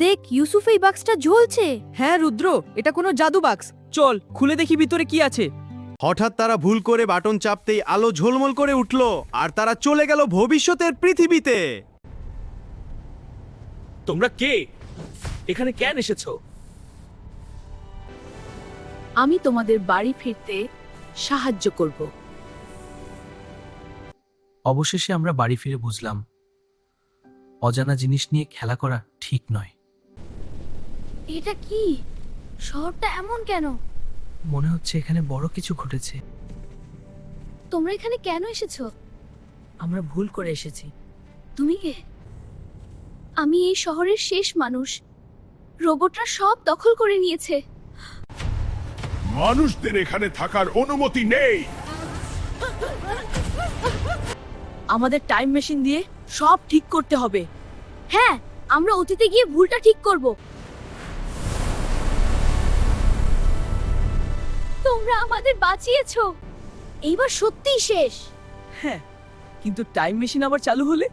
দেখ ইউসুফ, এই বাক্সটা জ্বলছে। হ্যাঁ রুদ্র, এটা কোনো জাদু বাক্স। চল খুলে দেখি ভিতরে কি আছে। হঠাৎ তারা ভুল করে বাটন চাপতেই আলো ঝলমল করে উঠল আর তারা চলে গেল ভবিষ্যতের পৃথিবীতে। তোমরা কে? এখানে কেন এসেছো? আমি তোমাদের বাড়ি ফিরতে সাহায্য করব। অবশেষে আমরা বাড়ি ফিরে বুঝলাম অজানা জিনিস নিয়ে খেলা করা ঠিক নয়। এটা কি? শহরটা এমন কেন? মনে হচ্ছে এখানে বড় কিছু ঘটেছে। তোমরা এখানে কেন এসেছো? আমরা ভুল করে এসেছি। তুমি কে? আমি এই শহরের শেষ মানুষ। রোবটরা সব দখল করে নিয়েছে। মানুষদের এখানে থাকার অনুমতি নেই। আমাদের টাইম মেশিন দিয়ে সব ঠিক করতে হবে। হ্যাঁ, আমরা অতীতে গিয়ে ভুলটা ঠিক করব। তোমরা আমাদের বাঁচিয়েছো। এইবার সত্যিই শেষ। হ্যাঁ, কিন্তু টাইম মেশিন আবার চালু হলে